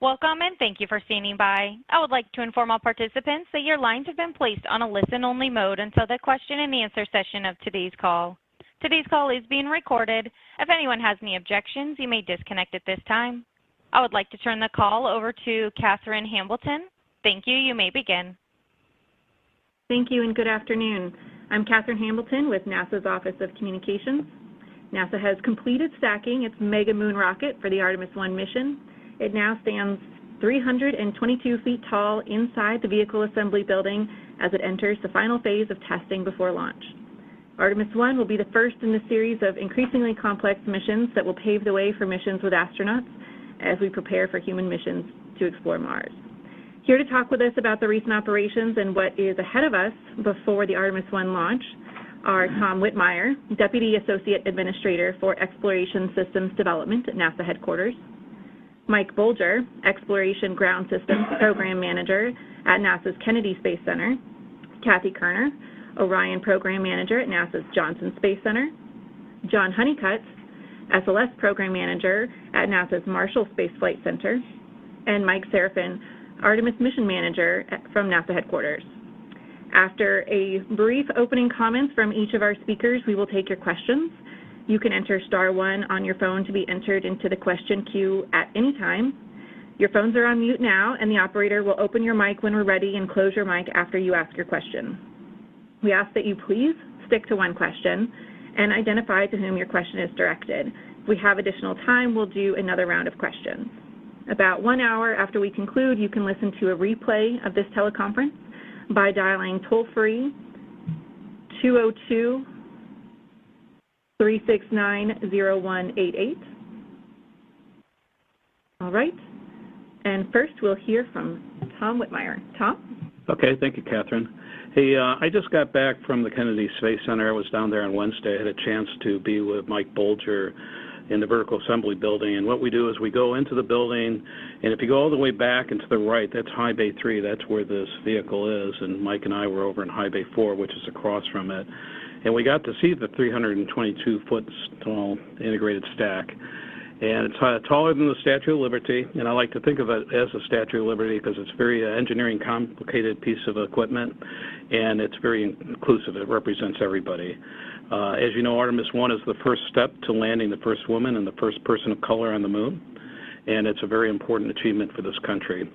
Welcome and thank you for standing by. I would like to inform all participants that your lines have been placed on a listen-only mode until the question and answer session of today's call. Today's call is being recorded. If anyone has any objections, you may disconnect at this time. I would like to turn the call over to Catherine Hambleton. Thank you. You may begin. Thank you and good afternoon. I'm Catherine Hambleton with NASA's Office of Communications. NASA has completed stacking its Mega Moon rocket for the Artemis 1 mission. It now stands 322 feet tall inside the vehicle assembly building as it enters the final phase of testing before launch. Artemis 1 will be the first in the series of increasingly complex missions that will pave the way for missions with astronauts as we prepare for human missions to explore Mars. Here to talk with us about the recent operations and what is ahead of us before the Artemis 1 launch are Tom Whitmeyer, Deputy Associate Administrator for Exploration Systems Development at NASA headquarters, Mike Bolger, Exploration Ground Systems Program Manager at NASA's Kennedy Space Center, Cathy Koerner, Orion Program Manager at NASA's Johnson Space Center, John Honeycutt, SLS Program Manager at NASA's Marshall Space Flight Center, and Mike Sarafin, Artemis Mission Manager from NASA headquarters. After a brief opening comments from each of our speakers, we will take your questions. You can enter *1 on your phone to be entered into the question queue at any time. Your phones are on mute now, and the operator will open your mic when we're ready and close your mic after you ask your question. We ask that you please stick to one question and identify to whom your question is directed. If we have additional time, we'll do another round of questions. About 1 hour after we conclude, you can listen to a replay of this teleconference by dialing toll-free 202-369-0188. All right. And first, we'll hear from Tom Whitmeyer. Tom? Okay. Thank you, Catherine. Hey, I just got back from the Kennedy Space Center. I was down there on Wednesday. I had a chance to be with Mike Bolger in the vertical assembly building. And what we do is we go into the building, and if you go all the way back and to the right, that's High Bay 3. That's where this vehicle is. And Mike and I were over in High Bay 4, which is across from it. And we got to see the 322-foot tall integrated stack. And it's taller than the Statue of Liberty, and I like to think of it as a Statue of Liberty because it's a very engineering complicated piece of equipment, and it's very inclusive. It represents everybody. As you know, Artemis 1 is the first step to landing the first woman and the first person of color on the moon, and it's a very important achievement for this country.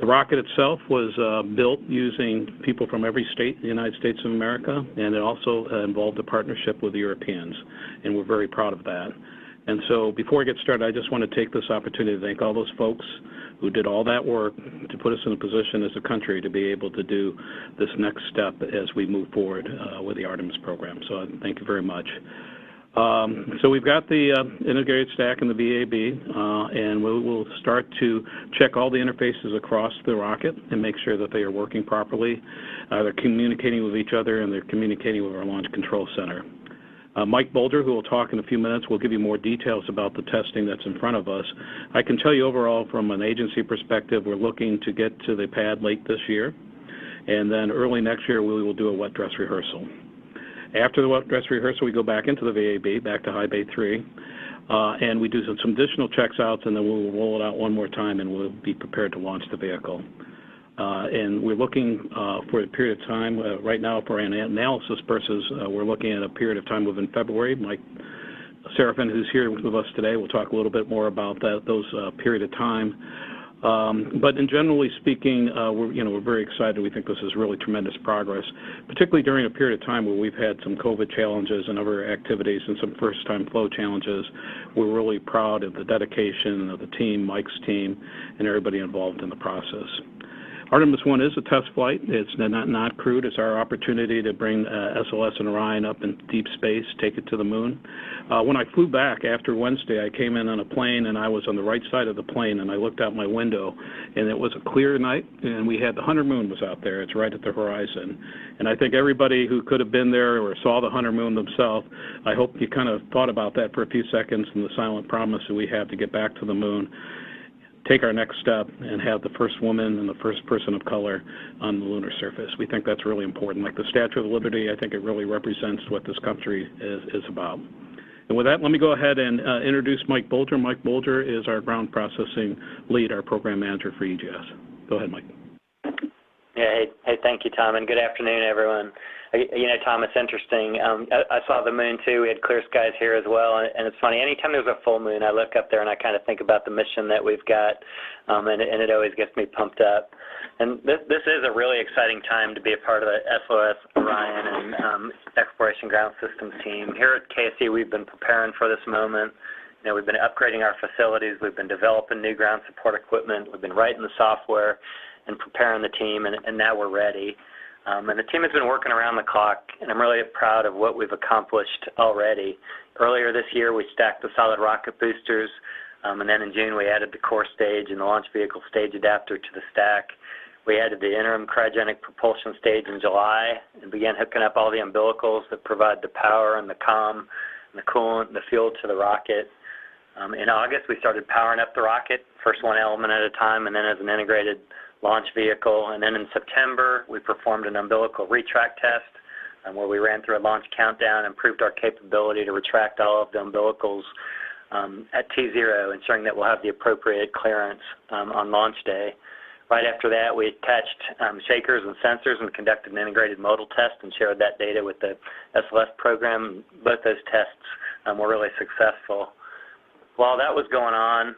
The rocket itself was built using people from every state in the United States of America, and it also involved a partnership with the Europeans, and we're very proud of that. And so before I get started, I just want to take this opportunity to thank all those folks who did all that work to put us in a position as a country to be able to do this next step as we move forward with the Artemis program. So thank you very much. So we've got the integrated stack and the VAB, and we will start to check all the interfaces across the rocket and make sure that they are working properly. They're communicating with each other, and they're communicating with our Launch Control Center. Mike Bolger, who will talk in a few minutes, will give you more details about the testing that's in front of us. I can tell you overall from an agency perspective, we're looking to get to the pad late this year, and then early next year we will do a wet dress rehearsal. After the wet dress rehearsal, we go back into the VAB, back to High Bay 3, and we do some additional checks outs, and then we'll roll it out one more time, and we'll be prepared to launch the vehicle. And we're looking for a period of time, right now for analysis purposes, we're looking at a period of time within February. Mike Sarafin, who's here with us today, will talk a little bit more about those period of time. But in generally speaking, we're very excited. We think this is really tremendous progress, particularly during a period of time where we've had some COVID challenges and other activities and some first-time flow challenges. We're really proud of the dedication of the team, Mike's team, and everybody involved in the process. Artemis 1 is a test flight. It's not crewed. It's our opportunity to bring SLS and Orion up in deep space, take it to the moon. When I flew back after Wednesday, I came in on a plane, and I was on the right side of the plane, and I looked out my window, and it was a clear night, and we had the Hunter moon was out there. It's right at the horizon. And I think everybody who could have been there or saw the Hunter moon themselves, I hope you kind of thought about that for a few seconds and the silent promise that we have to get back to the moon, take our next step, and have the first woman and the first person of color on the lunar surface. We think that's really important. Like the Statue of Liberty, I think it really represents what this country is about. And with that, let me go ahead and introduce Mike Bolger. Mike Bolger is our ground processing lead, our program manager for EGS. Go ahead, Mike. Yeah, hey, thank you, Tom, and good afternoon, everyone. You know, Tom, it's interesting. I saw the moon, too. We had clear skies here as well, and it's funny. Anytime there's a full moon, I look up there and I kind of think about the mission that we've got, and it always gets me pumped up. And this is a really exciting time to be a part of the SOS, Orion, and Exploration Ground Systems team. Here at KSC, we've been preparing for this moment. You know, we've been upgrading our facilities. We've been developing new ground support equipment. We've been writing the software and preparing the team, and now we're ready. And the team has been working around the clock, and I'm really proud of what we've accomplished already. Earlier this year, we stacked the solid rocket boosters, and then in June, we added the core stage and the launch vehicle stage adapter to the stack. We added the interim cryogenic propulsion stage in July and began hooking up all the umbilicals that provide the power and the comm and the coolant and the fuel to the rocket. In August, we started powering up the rocket, first one element at a time, and then as an integrated launch vehicle. And then in September, we performed an umbilical retract test where we ran through a launch countdown and proved our capability to retract all of the umbilicals at T0, ensuring that we'll have the appropriate clearance on launch day. Right after that, we attached shakers and sensors and conducted an integrated modal test and shared that data with the SLS program. Both those tests were really successful. While that was going on,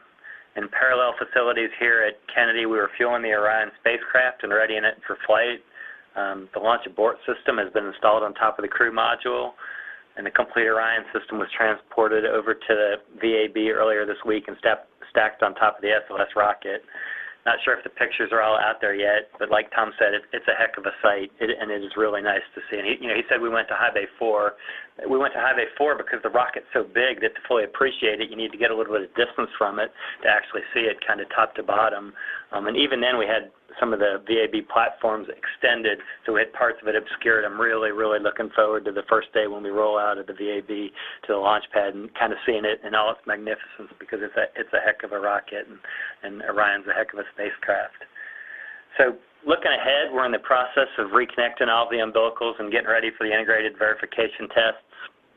in parallel facilities here at Kennedy, we were fueling the Orion spacecraft and readying it for flight. The launch abort system has been installed on top of the crew module, and the complete Orion system was transported over to the VAB earlier this week and stacked on top of the SLS rocket. Not sure if the pictures are all out there yet, but like Tom said, it's a heck of a sight, and it is really nice to see. And he said we went to High Bay 4. We went to High Bay 4 because the rocket's so big that to fully appreciate it, you need to get a little bit of distance from it to actually see it kind of top to bottom. And even then, we had some of the VAB platforms extended, so we had parts of it obscured. I'm really, really looking forward to the first day when we roll out of the VAB to the launch pad and kind of seeing it in all its magnificence, because it's a heck of a rocket, and Orion's a heck of a spacecraft. So looking ahead, we're in the process of reconnecting all the umbilicals and getting ready for the integrated verification tests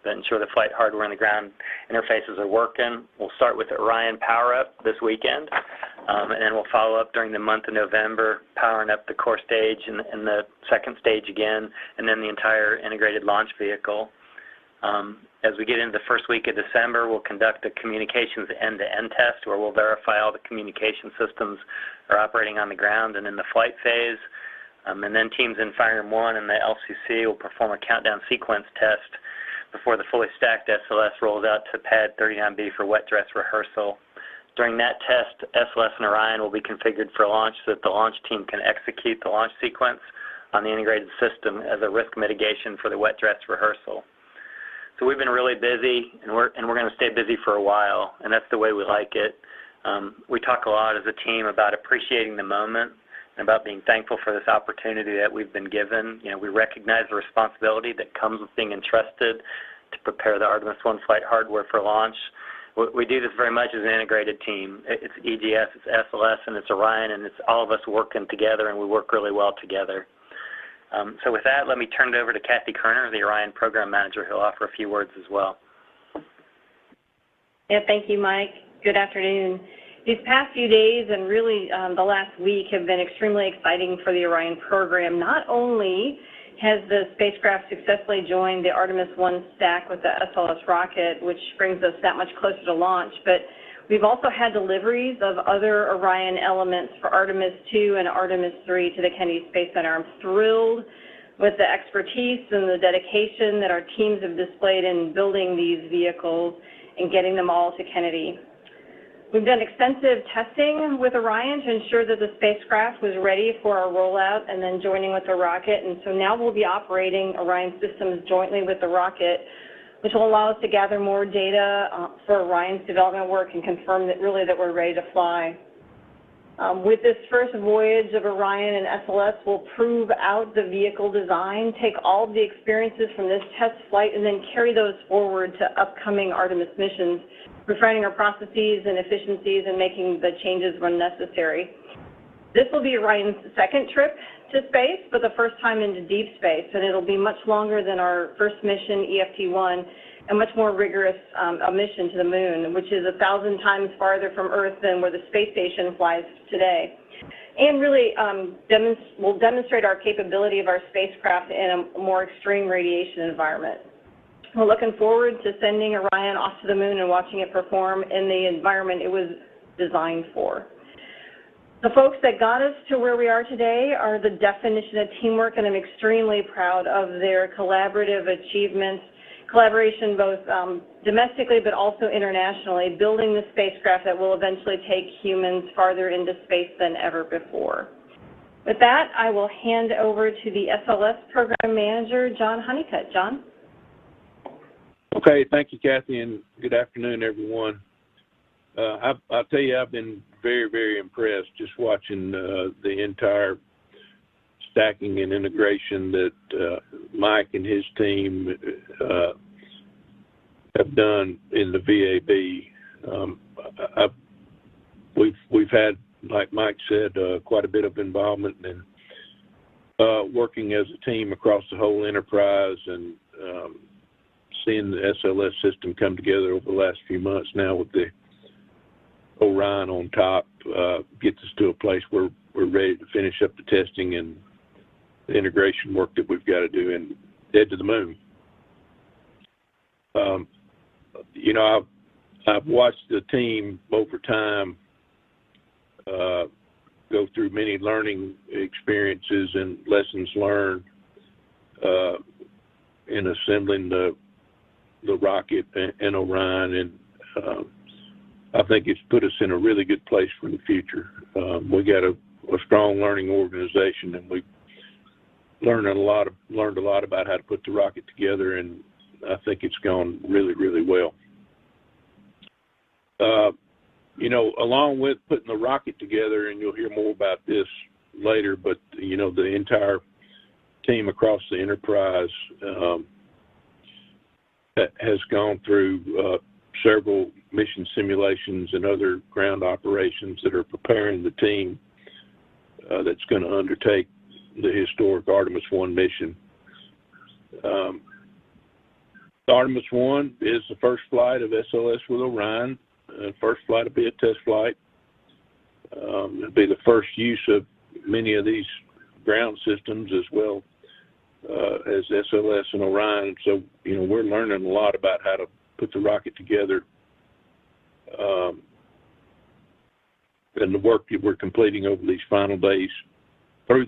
that ensure the flight hardware and the ground interfaces are working. We'll start with the Orion power-up this weekend, and then we'll follow up during the month of November, powering up the core stage and the second stage again, and then the entire integrated launch vehicle. As we get into the first week of December, we'll conduct a communications end-to-end test where we'll verify all the communication systems are operating on the ground and in the flight phase. And then teams in Fireroom 1 and the LCC will perform a countdown sequence test before the fully stacked SLS rolls out to pad 39B for wet dress rehearsal. During that test, SLS and Orion will be configured for launch so that the launch team can execute the launch sequence on the integrated system as a risk mitigation for the wet dress rehearsal. So we've been really busy, and we're going to stay busy for a while, and that's the way we like it. We talk a lot as a team about appreciating the moment and about being thankful for this opportunity that we've been given. You know, we recognize the responsibility that comes with being entrusted to prepare the Artemis 1 flight hardware for launch. We do this very much as an integrated team. It's EGS, it's SLS, and it's Orion, and it's all of us working together, and we work really well together. So with that, let me turn it over to Cathy Koerner, the Orion Program Manager, who'll offer a few words as well. Yeah, thank you, Mike. Good afternoon. These past few days and really the last week have been extremely exciting for the Orion program. Not only has the spacecraft successfully joined the Artemis 1 stack with the SLS rocket, which brings us that much closer to launch, but we've also had deliveries of other Orion elements for Artemis 2 and Artemis 3 to the Kennedy Space Center. I'm thrilled with the expertise and the dedication that our teams have displayed in building these vehicles and getting them all to Kennedy. We've done extensive testing with Orion to ensure that the spacecraft was ready for our rollout and then joining with the rocket, and so now we'll be operating Orion systems jointly with the rocket, which will allow us to gather more data for Orion's development work and confirm that really that we're ready to fly. With this first voyage of Orion and SLS, we'll prove out the vehicle design, take all of the experiences from this test flight, and then carry those forward to upcoming Artemis missions, refining our processes and efficiencies and making the changes when necessary. This will be Orion's second trip to space, but the first time into deep space, and it'll be much longer than our first mission, EFT-1, a much more rigorous a mission to the moon, which is 1,000 times farther from Earth than where the space station flies today. And really will demonstrate our capability of our spacecraft in a more extreme radiation environment. We're looking forward to sending Orion off to the moon and watching it perform in the environment it was designed for. The folks that got us to where we are today are the definition of teamwork, and I'm extremely proud of their collaborative achievements, collaboration both domestically but also internationally, building the spacecraft that will eventually take humans farther into space than ever before. With that, I will hand over to the SLS Program Manager, John Honeycutt. John? Okay, thank you, Cathy, and good afternoon, everyone. I'll tell you, I've been very, very impressed just watching the entire stacking and integration that Mike and his team have done in the VAB. We've had, like Mike said, quite a bit of involvement in working as a team across the whole enterprise, and seeing the SLS system come together over the last few months now with the Orion on top gets us to a place where we're ready to finish up the testing and the integration work that we've got to do and head to the moon. You know, I've watched the team over time go through many learning experiences and lessons learned in assembling the rocket and Orion, and I think it's put us in a really good place for the future. We got a strong learning organization, and we've learned a lot about how to put the rocket together, and I think it's gone really, really well. You know, along with putting the rocket together, and you'll hear more about this later, but you know, the entire team across the enterprise has gone through several mission simulations and other ground operations that are preparing the team that's going to undertake the historic Artemis 1 mission. Artemis 1 is the first flight of SLS with Orion. First flight will be a test flight. It'll be the first use of many of these ground systems as well as SLS and Orion. So, you know, we're learning a lot about how to put the rocket together, and the work that we're completing over these final days, for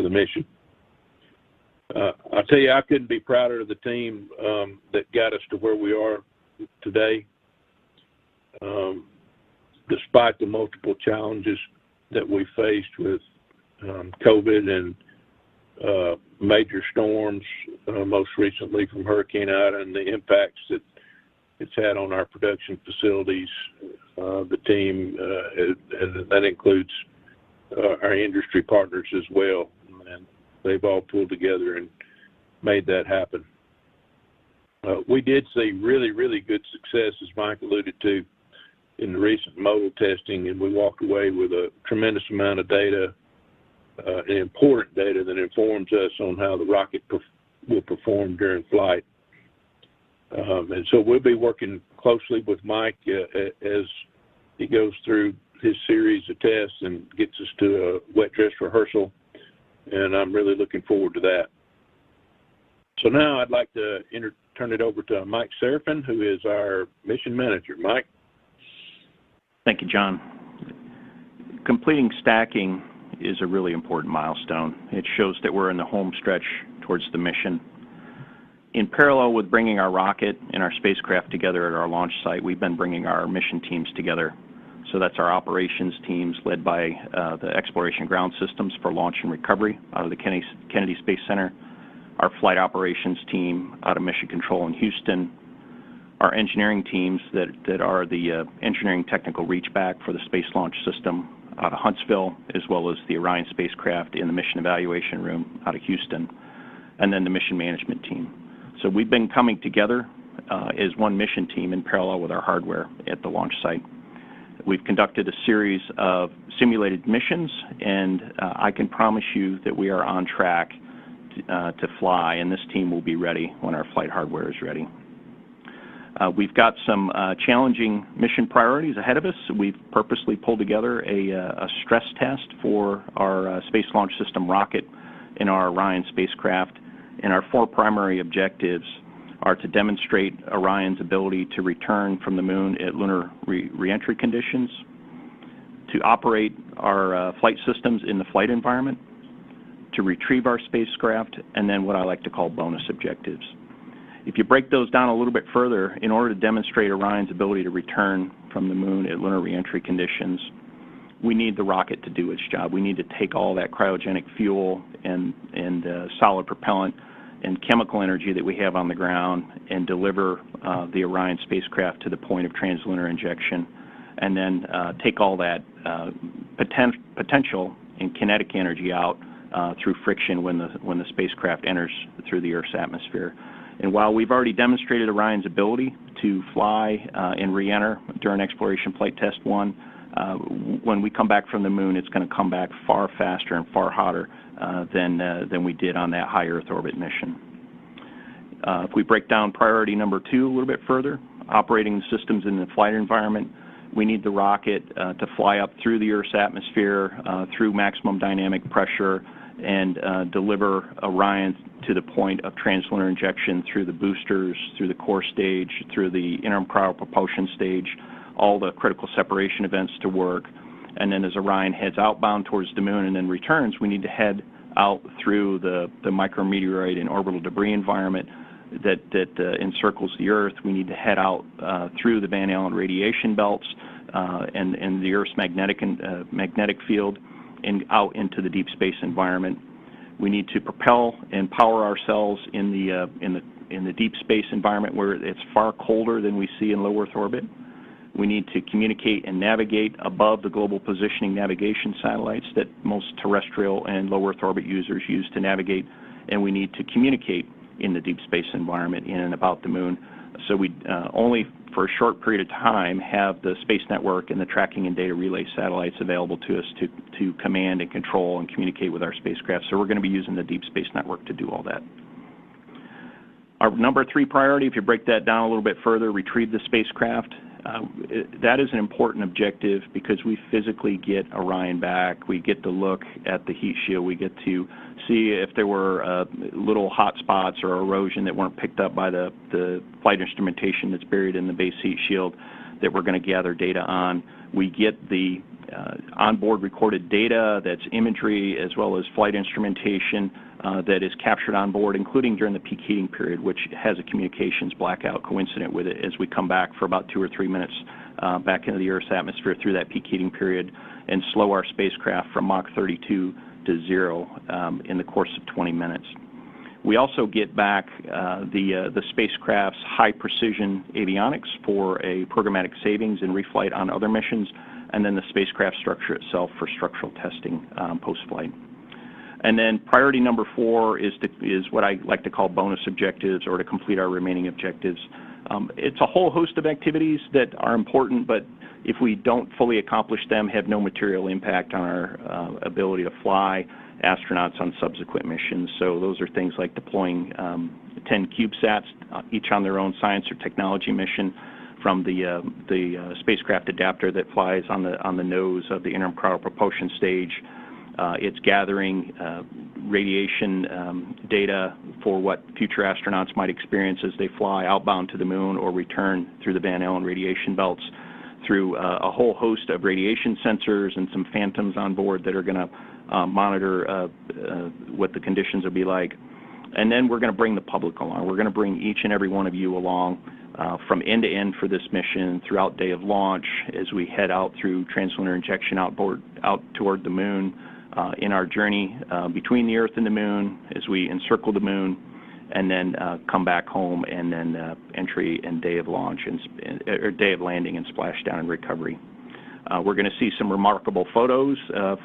the mission. I'll tell you, I couldn't be prouder of the team that got us to where we are today. Despite the multiple challenges that we faced with COVID and major storms, most recently from Hurricane Ida, and the impacts that it's had on our production facilities, the team, and that includes our industry partners as well, and they've all pulled together and made that happen. We did see really, really good success, as Mike alluded to, in the recent modal testing, and we walked away with a tremendous amount of data, and important data that informs us on how the rocket will perform during flight. And so we'll be working closely with Mike as he goes through his series of tests and gets us to a wet dress rehearsal, and I'm really looking forward to that. So now I'd like to turn it over to Mike Sarafin, who is our mission manager. Mike? Thank you, John. Completing stacking is a really important milestone. It shows that we're in the home stretch towards the mission. In parallel with bringing our rocket and our spacecraft together at our launch site, we've been bringing our mission teams together. So that's our operations teams led by the Exploration Ground Systems for launch and recovery out of the Kennedy Space Center, our flight operations team out of Mission Control in Houston, our engineering teams that are the engineering technical reachback for the Space Launch System out of Huntsville, as well as the Orion spacecraft in the mission evaluation room out of Houston, and then the mission management team. So we've been coming together as one mission team in parallel with our hardware at the launch site. We've conducted a series of simulated missions, and I can promise you that we are on track to fly, and this team will be ready when our flight hardware is ready. We've got some challenging mission priorities ahead of us. We've purposely pulled together a stress test for our Space Launch System rocket in our Orion spacecraft, and our 4 primary objectives are to demonstrate Orion's ability to return from the moon at lunar reentry conditions, to operate our flight systems in the flight environment, to retrieve our spacecraft, and then what I like to call bonus objectives. If you break those down a little bit further, in order to demonstrate Orion's ability to return from the moon at lunar reentry conditions, we need the rocket to do its job. We need to take all that cryogenic fuel and solid propellant and chemical energy that we have on the ground and deliver the Orion spacecraft to the point of translunar injection, and then take all that potential and kinetic energy out through friction when the spacecraft enters through the Earth's atmosphere. And while we've already demonstrated Orion's ability to fly and re-enter during Exploration Flight Test 1, when we come back from the moon, it's going to come back far faster and far hotter than we did on that high Earth orbit mission. If we break down priority number 2 a little bit further, operating the systems in the flight environment, we need the rocket to fly up through the Earth's atmosphere, through maximum dynamic pressure, and deliver Orion to the point of translunar injection through the boosters, through the core stage, through the interim cryopropulsion stage, all the critical separation events to work. And then as Orion heads outbound towards the moon and then returns, we need to head out through the micrometeoroid and orbital debris environment that encircles the Earth. We need to head out through the Van Allen radiation belts and the Earth's magnetic field and out into the deep space environment. We need to propel and power ourselves in the deep space environment where it's far colder than we see in low Earth orbit. We need to communicate and navigate above the global positioning navigation satellites that most terrestrial and low Earth orbit users use to navigate, and we need to communicate in the deep space environment in and about the moon. So we only for a short period of time have the space network and the tracking and data relay satellites available to us to command and control and communicate with our spacecraft. So we're going to be using the deep space network to do all that. Our number 3 priority, if you break that down a little bit further, retrieve the spacecraft. That is an important objective because we physically get Orion back. We get to look at the heat shield. We get to see if there were little hot spots or erosion that weren't picked up by the flight instrumentation that's buried in the base heat shield that we're going to gather data on. We get the onboard recorded data, that's imagery, as well as flight instrumentation that is captured on board, including during the peak heating period, which has a communications blackout coincident with it as we come back for about 2 or 3 minutes back into the Earth's atmosphere through that peak heating period and slow our spacecraft from Mach 32 to 0 in the course of 20 minutes. We also get back the spacecraft's high precision avionics for a programmatic savings and reflight on other missions, and then the spacecraft structure itself for structural testing post-flight. And then priority number 4 is what I like to call bonus objectives, or to complete our remaining objectives. It's a whole host of activities that are important, but if we don't fully accomplish them, have no material impact on our ability to fly astronauts on subsequent missions. So those are things like deploying 10 CubeSats, each on their own science or technology mission, from the spacecraft adapter that flies on the nose of the interim cryopropulsion stage. It's gathering radiation data for what future astronauts might experience as they fly outbound to the moon or return through the Van Allen radiation belts, through a whole host of radiation sensors and some phantoms on board that are going to monitor what the conditions will be like. And then we're going to bring the public along. We're going to bring each and every one of you along from end to end for this mission throughout day of launch as we head out through translunar injection out toward the moon, in our journey between the Earth and the moon as we encircle the moon, and then come back home, and then entry and day of launch or day of landing and splashdown and recovery. We're going to see some remarkable photos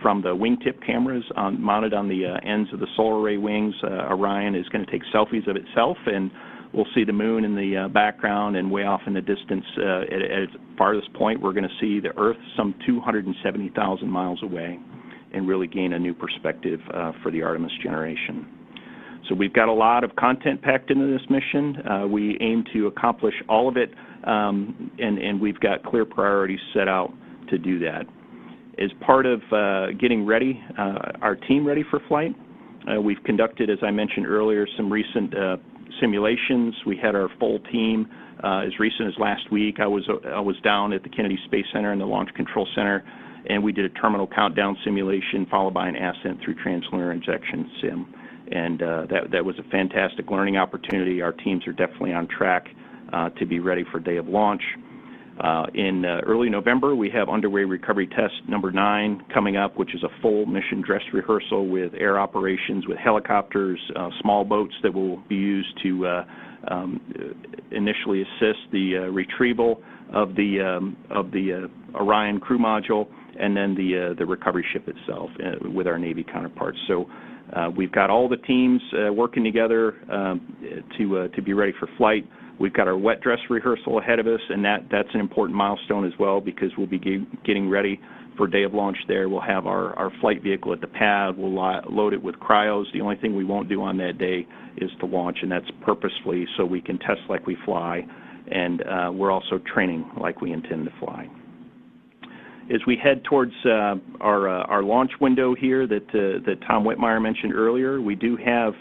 from the wingtip cameras mounted on the ends of the solar array wings. Orion is going to take selfies of itself, and we'll see the moon in the background, and way off in the distance at its farthest point, we're going to see the Earth some 270,000 miles away, and really gain a new perspective for the Artemis generation. So we've got a lot of content packed into this mission. We aim to accomplish all of it, and we've got clear priorities set out to do that. As part of getting ready, our team ready for flight, we've conducted, as I mentioned earlier, some recent simulations. We had our full team as recent as last week. I was down at the Kennedy Space Center and the Launch Control Center, and we did a terminal countdown simulation followed by an ascent through translunar injection sim. And that was a fantastic learning opportunity. Our teams are definitely on track to be ready for day of launch. In early November, we have underway recovery test number 9 coming up, which is a full mission dress rehearsal with air operations, with helicopters, small boats that will be used to initially assist the retrieval of the Orion crew module, and then the recovery ship itself with our Navy counterparts. So we've got all the teams working together to be ready for flight. We've got our wet dress rehearsal ahead of us, and that's an important milestone as well, because we'll be getting ready for day of launch there. We'll have our flight vehicle at the pad. We'll load it with cryos. The only thing we won't do on that day is to launch, and that's purposefully so we can test like we fly, and we're also training like we intend to fly. As we head towards our launch window here that Tom Whitmeyer mentioned earlier, we do have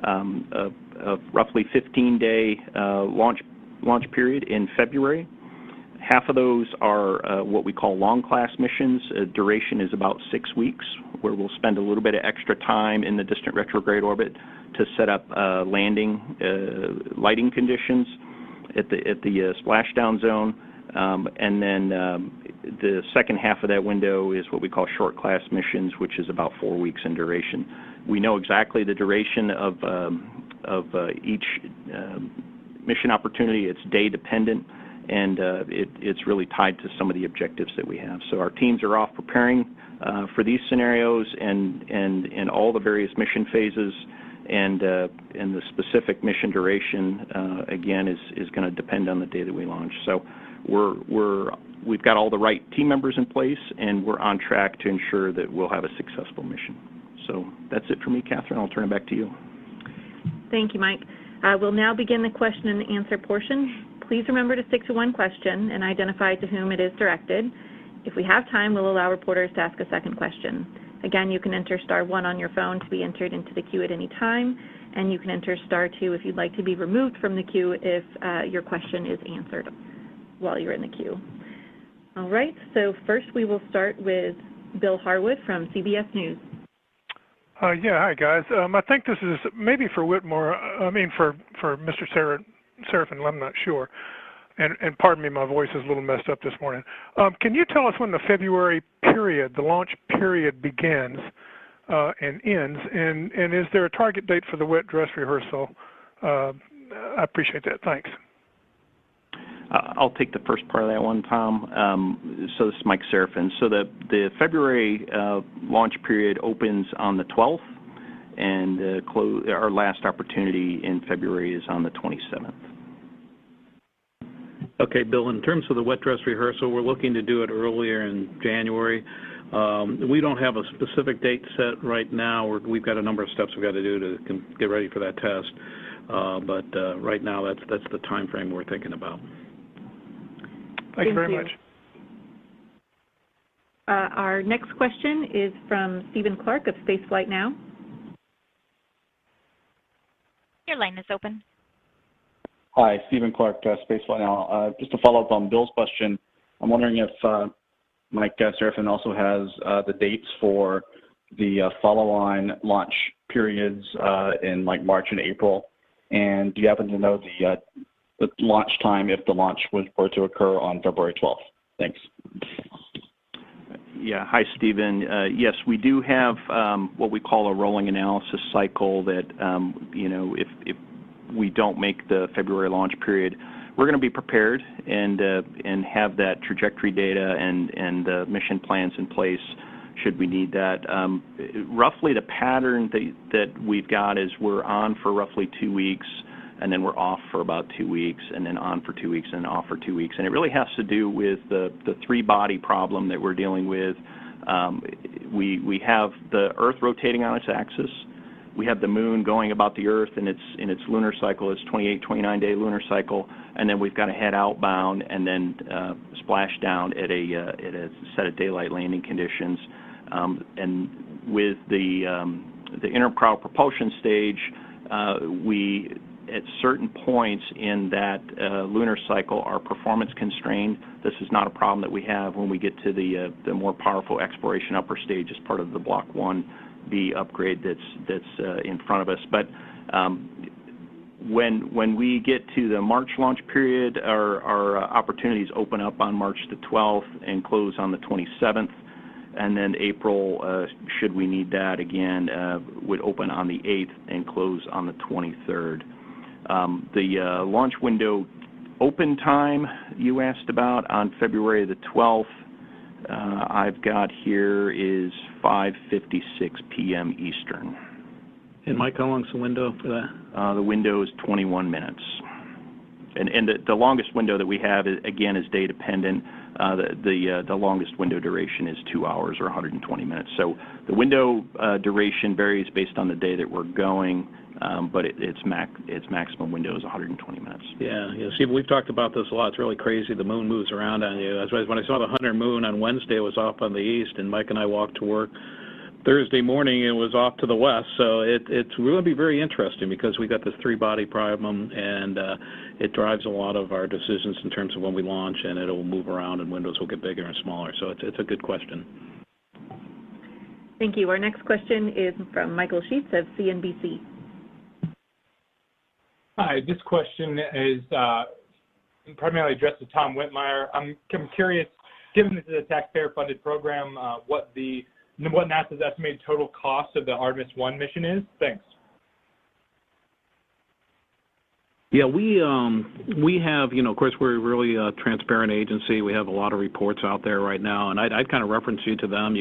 a roughly 15-day launch period in February. Half of those are what we call long class missions. Duration is about 6 weeks, where we'll spend a little bit of extra time in the distant retrograde orbit to set up landing lighting conditions at the splashdown zone. And then the second half of that window is what we call short class missions, which is about 4 weeks in duration. We know exactly the duration of each mission opportunity. It's day dependent, and it's really tied to some of the objectives that we have. So our teams are off preparing for these scenarios and all the various mission phases, and the specific mission duration again is going to depend on the day that we launch. So we've got all the right team members in place, and we're on track to ensure that we'll have a successful mission. So that's it for me, Catherine. I'll turn it back to you. Thank you, Mike. We'll now begin the question and answer portion. Please remember to stick to one question and identify to whom it is directed. If we have time, we'll allow reporters to ask a second question. Again, you can enter *1 on your phone to be entered into the queue at any time, and you can enter *2 if you'd like to be removed from the queue if your question is answered while you're in the queue. All right, so first we will start with Bill Harwood from CBS News. Yeah, hi guys. I think this is maybe for Whitmore. I mean for Mr. Sarafin. I'm not sure. And pardon me, my voice is a little messed up this morning. Can you tell us when the February period, the launch period, begins and ends? And is there a target date for the wet dress rehearsal? I appreciate that. Thanks. I'll take the first part of that one, Tom. So this is Mike Sarafin. So the February launch period opens on the 12th, and our last opportunity in February is on the 27th. Okay, Bill, in terms of the wet dress rehearsal, we're looking to do it earlier in January. We don't have a specific date set right now. We've got a number of steps we've got to do to get ready for that test. But right now, that's the time frame we're thinking about. Thank you very much. Our next question is from Stephen Clark of Spaceflight Now. Your line is open. Hi, Stephen Clark, Spaceflight Now. Just to follow up on Bill's question, I'm wondering if Mike Sarafin also has the dates for the follow-on launch periods in like March and April, and do you happen to know the launch time if the launch were to occur on February 12th? Thanks. Yeah, hi, Stephen. Yes, we do have what we call a rolling analysis cycle that, if we don't make the February launch period, we're going to be prepared and have that trajectory data and mission plans in place should we need that. Roughly the pattern that we've got is we're on for roughly 2 weeks, and then we're off for about 2 weeks, and then on for 2 weeks, and then off for 2 weeks. And it really has to do with the three-body problem that we're dealing with. We have the Earth rotating on its axis. we have the moon going about the Earth in its lunar cycle, its 29-day lunar cycle, and then we've got to head outbound and then splash down at a set of daylight landing conditions. And with the interprow propulsion stage, we at certain points in that lunar cycle are performance constrained. This is not a problem that we have when we get to the more powerful exploration upper stage as part of the Block 1B upgrade that's in front of us. But when we get to the March launch period, our opportunities open up on March the 12th and close on the 27th. And then April, should we need that again, would open on the 8th and close on the 23rd. The launch window open time you asked about on February the 12th, I've got here is 5:56 p.m. Eastern. And Mike, how long's the window for that? The window is 21 minutes. And the longest window that we have, again, is day dependent. The longest window duration is 2 hours or 120 minutes. So the window duration varies based on the day that we're going, but its maximum window is 120 minutes. Yeah, Steve, we've talked about this a lot. It's really crazy. The moon moves around on you. When I saw the Hunter moon on Wednesday, it was off on the east, and Mike and I walked to work. Thursday morning, it was off to the west, so it's going to be very interesting because we got this three-body problem, and it drives a lot of our decisions in terms of when we launch, and it'll move around, and windows will get bigger and smaller. So it's a good question. Thank you. Our next question is from Michael Sheets of CNBC. Hi, this question is primarily addressed to Tom Whitmeyer. I'm curious, given this is a taxpayer-funded program, what NASA's estimated total cost of the Artemis 1 mission is? Thanks. Yeah, we have, of course, we're really a transparent agency. We have a lot of reports out there right now, and I'd kind of reference you to them.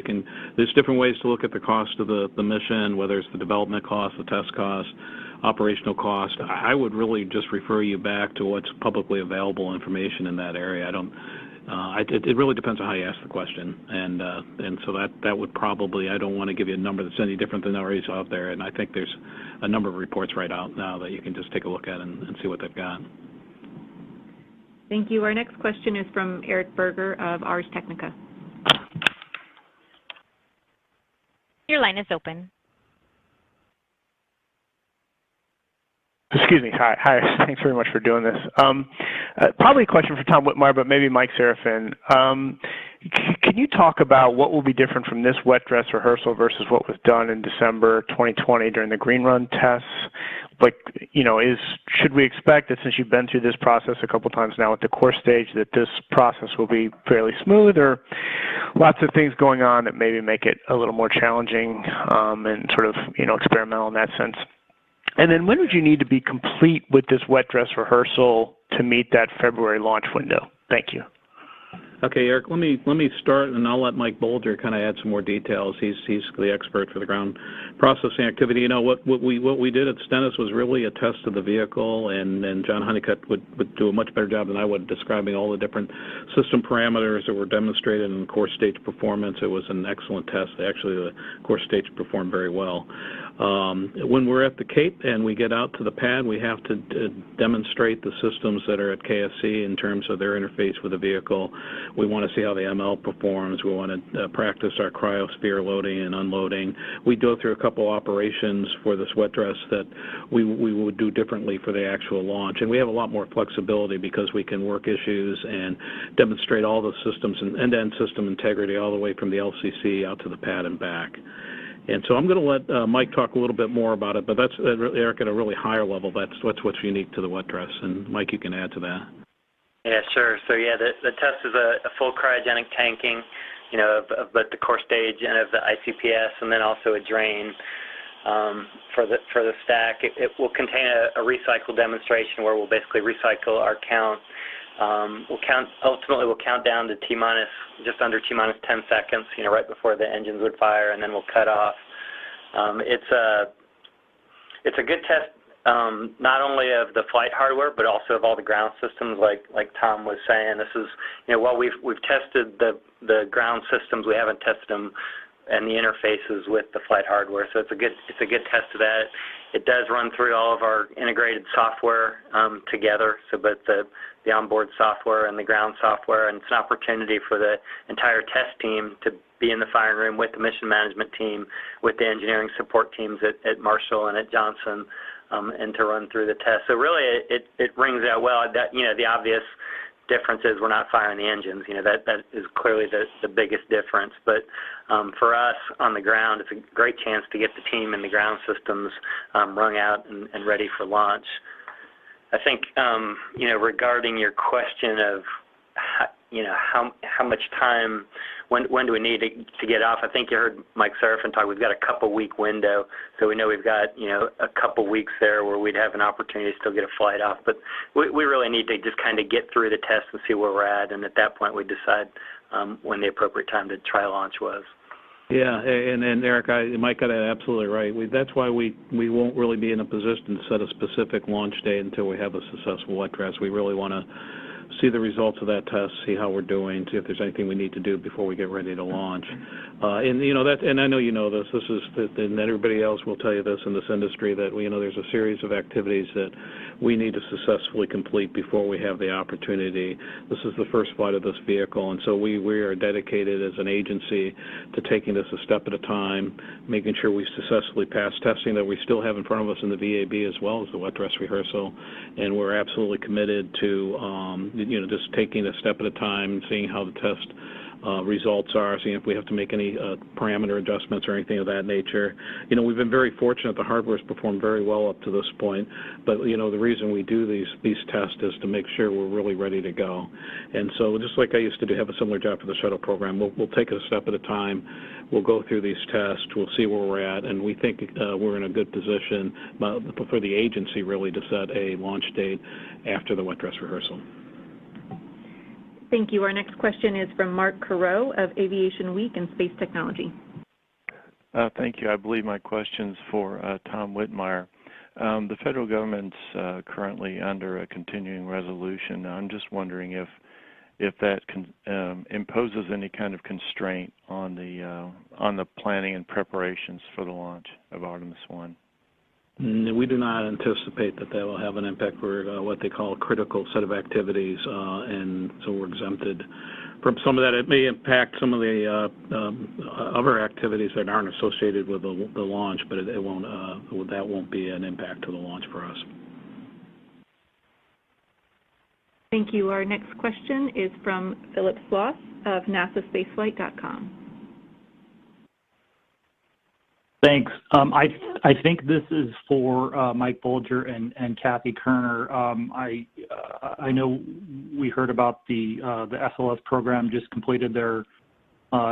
There's different ways to look at the cost of the mission, whether it's the development cost, the test cost, operational cost. I would really just refer you back to what's publicly available information in that area. It really depends on how you ask the question, and so that would probably, I don't want to give you a number that's any different than already out there, and I think there's a number of reports right out now that you can just take a look at and see what they've got. Thank you. Our next question is from Eric Berger of Ars Technica. Your line is open. Excuse me. Hi. Thanks very much for doing this. Probably a question for Tom Whitmeyer, but maybe Mike Sarafin. Can you talk about what will be different from this wet dress rehearsal versus what was done in December 2020 during the green run tests? Should we expect that since you've been through this process a couple times now at the core stage that this process will be fairly smooth, or lots of things going on that maybe make it a little more challenging and sort of, experimental in that sense? And then when would you need to be complete with this wet dress rehearsal to meet that February launch window? Thank you. Okay, Eric, let me start, and I'll let Mike Bolger kind of add some more details. He's the expert for the ground processing activity. What we did at Stennis was really a test of the vehicle, and John Honeycutt would do a much better job than I would describing all the different system parameters that were demonstrated in the core stage performance. It was an excellent test. Actually, the core stage performed very well. When we're at the Cape and we get out to the pad, we have to demonstrate the systems that are at KSC in terms of their interface with the vehicle. We want to see how the ML performs. We want to practice our cryosphere loading and unloading. We go through a couple operations for this wet dress that we would do differently for the actual launch. And we have a lot more flexibility because we can work issues and demonstrate all the systems and end-to-end system integrity all the way from the LCC out to the pad and back. And so I'm going to let Mike talk a little bit more about it, but that's, Eric, at a really higher level, that's what's unique to the wet dress. And Mike, you can add to that. Yeah, sure. So yeah, the test is a full cryogenic tanking, of both the core stage and of the ICPS, and then also a drain for the stack. It will contain a recycle demonstration where we'll basically recycle our count. Ultimately we'll count down to just under T-minus 10 seconds, right before the engines would fire, and then we'll cut off. It's a good test. Not only of the flight hardware, but also of all the ground systems, like Tom was saying. This is, while we've tested the ground systems, we haven't tested them and the interfaces with the flight hardware. So it's a good test of that. It does run through all of our integrated software together, so both the onboard software and the ground software, and it's an opportunity for the entire test team to be in the firing room with the mission management team, with the engineering support teams at Marshall and at Johnson, and to run through the test. So really, it rings out well. That, the obvious difference is we're not firing the engines. That is clearly the biggest difference. But for us on the ground, it's a great chance to get the team and the ground systems wrung out and ready for launch. I think, regarding your question of, how much time, when do we need to get off? I think you heard Mike Sarafin talk. We've got a couple-week window, so we know we've got, a couple weeks there where we'd have an opportunity to still get a flight off. But we really need to just kind of get through the test and see where we're at, and at that point we decide when the appropriate time to try launch was. Yeah, and Eric, Mike got it absolutely right. That's why we won't really be in a position to set a specific launch date until we have a successful wet dress. We really want to see the results of that test, see how we're doing, see if there's anything we need to do before we get ready to launch. And I know you know this. This is, and everybody else will tell you this in this industry, that there's a series of activities that we need to successfully complete before we have the opportunity. This is the first flight of this vehicle, and so we are dedicated as an agency to taking this a step at a time, making sure we successfully pass testing that we still have in front of us in the VAB as well as the wet dress rehearsal, and we're absolutely committed to just taking a step at a time, seeing how the test results are, seeing if we have to make any parameter adjustments or anything of that nature. We've been very fortunate. The hardware's performed very well up to this point, but the reason we do these tests is to make sure we're really ready to go. And so just like I used to have a similar job for the shuttle program, we'll take it a step at a time. We'll go through these tests. We'll see where we're at, and we think we're in a good position for the agency really to set a launch date after the wet dress rehearsal. Thank you. Our next question is from Mark Carreau of Aviation Week and Space Technology. Thank you. I believe my question's for Tom Whitmeyer. The federal government's currently under a continuing resolution. I'm just wondering if that imposes any kind of constraint on the planning and preparations for the launch of Artemis 1. We do not anticipate that will have an impact for what they call a critical set of activities, and so we're exempted from some of that. It may impact some of the other activities that aren't associated with the launch, but it won't. That won't be an impact to the launch for us. Thank you. Our next question is from Philip Sloss of NASASpaceflight.com. Thanks. I think this is for Mike Bolger and Cathy Koerner. I know we heard about the SLS program just completed their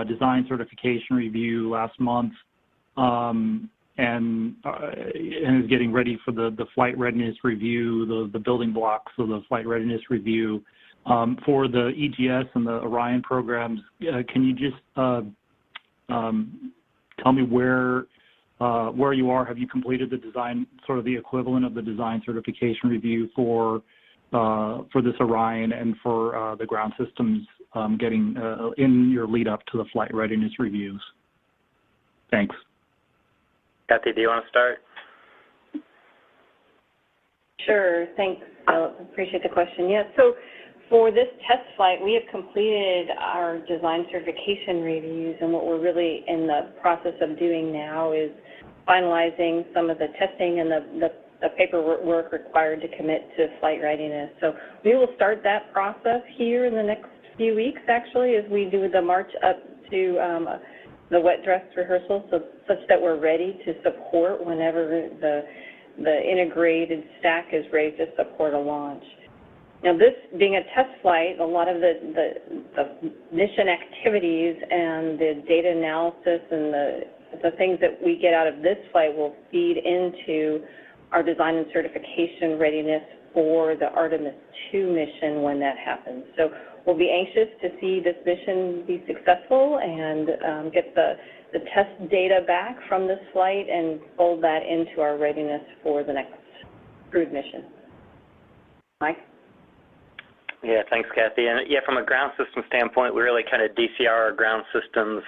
design certification review last month, and is getting ready for the flight readiness review, the building blocks of the flight readiness review. For the EGS and the Orion programs, can you just tell me where you are? Have you completed the design, sort of the equivalent of the design certification review for this Orion and for the ground systems getting in your lead up to the flight readiness reviews? Thanks. Cathy, do you want to start? Sure. Thanks, Philip. Appreciate the question. Yeah, so for this test flight, we have completed our design certification reviews, and what we're really in the process of doing now is finalizing some of the testing and the paperwork required to commit to flight readiness. So we will start that process here in the next few weeks, actually, as we do the march up to the wet dress rehearsal, such that we're ready to support whenever the integrated stack is ready to support a launch. Now, this being a test flight, a lot of the mission activities and the data analysis and the things that we get out of this flight will feed into our design and certification readiness for the Artemis 2 mission when that happens. So we'll be anxious to see this mission be successful and get the test data back from this flight and fold that into our readiness for the next crewed mission. Mike? Yeah, thanks, Kathy. And yeah, from a ground system standpoint, we really kind of DCR our ground systems,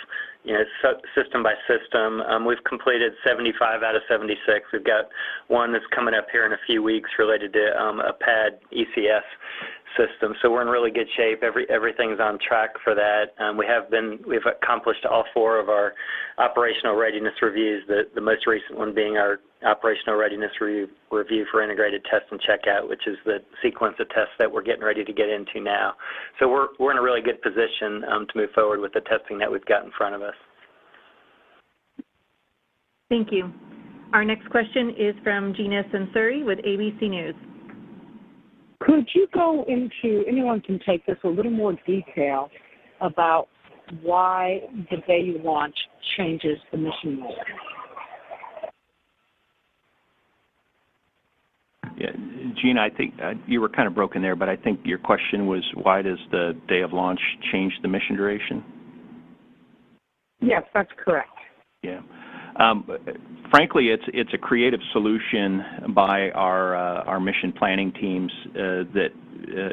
system by system. We've completed 75 out of 76. We've got one that's coming up here in a few weeks related to a PAD ECS system. So we're in really good shape. Everything's on track for that. We've accomplished all 4 of our operational readiness reviews. The most recent one being our operational readiness review for integrated test and checkout, which is the sequence of tests that we're getting ready to get into now. So we're in a really good position to move forward with the testing that we've got in front of us. Thank you. Our next question is from Gina Sensuri with ABC News. Could you go into, anyone can take this, a little more detail about why the day you launch changes the mission mode? Yeah, Gina, I think you were kind of broken there, but I think your question was, why does the day of launch change the mission duration? Yes, that's correct. Yeah. Frankly, it's a creative solution by our mission planning teams that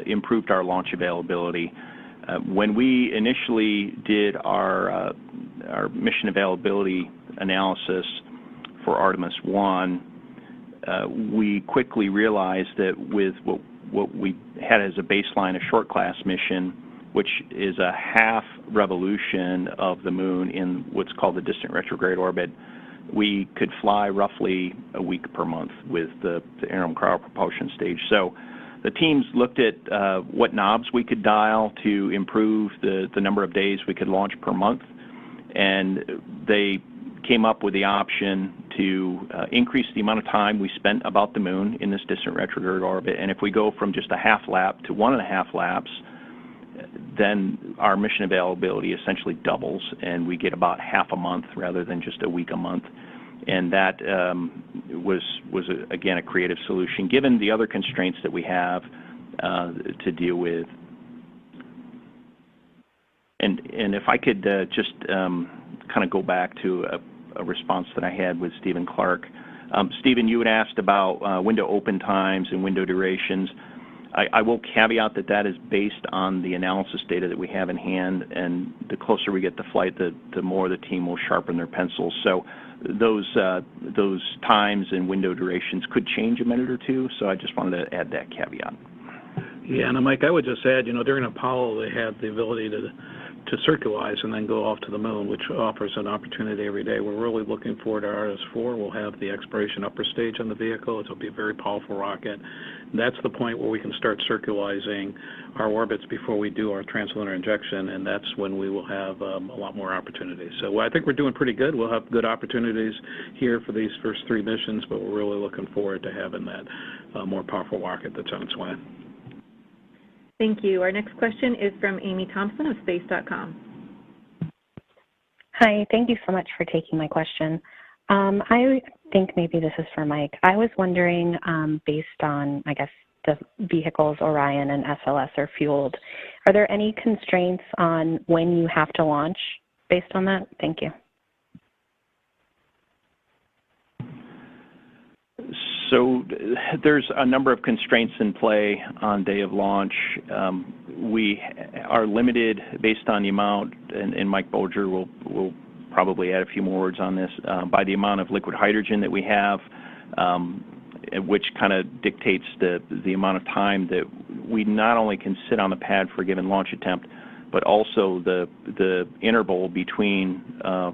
improved our launch availability. When we initially did our mission availability analysis for Artemis 1, we quickly realized that with what we had as a baseline, a short class mission, which is a half revolution of the moon in what's called the distant retrograde orbit, we could fly roughly a week per month with the interim cryopropulsion stage. So the teams looked at what knobs we could dial to improve the number of days we could launch per month, and they came up with the option to increase the amount of time we spent about the moon in this distant retrograde orbit. And if we go from just a half lap to 1.5 laps, then our mission availability essentially doubles, and we get about half a month rather than just a week a month. And that was again, a creative solution, given the other constraints that we have to deal with. And if I could just kind of go back to a response that I had with Stephen Clark. Stephen, you had asked about window open times and window durations. I will caveat that is based on the analysis data that we have in hand, and the closer we get to flight, the more the team will sharpen their pencils. So those times and window durations could change a minute or two, so I just wanted to add that caveat. Yeah, and Mike, I would just add, during Apollo they had the ability to circularize and then go off to the moon, which offers an opportunity every day. We're really looking forward to Artemis 4. We'll have the exploration upper stage on the vehicle. It'll be a very powerful rocket. That's the point where we can start circularizing our orbits before we do our translunar injection, and that's when we will have a lot more opportunities. So I think we're doing pretty good. We'll have good opportunities here for these first 3 missions, but we're really looking forward to having that more powerful rocket that's on its way. Thank you. Our next question is from Amy Thompson of Space.com. Hi, thank you so much for taking my question. I think maybe this is for Mike. I was wondering, based on, I guess, the vehicles Orion and SLS are fueled, are there any constraints on when you have to launch based on that? Thank you. So there's a number of constraints in play on day of launch. We are limited based on the amount, and Mike Bolger will probably add a few more words on this, by the amount of liquid hydrogen that we have, which kind of dictates the amount of time that we not only can sit on the pad for a given launch attempt, but also the interval between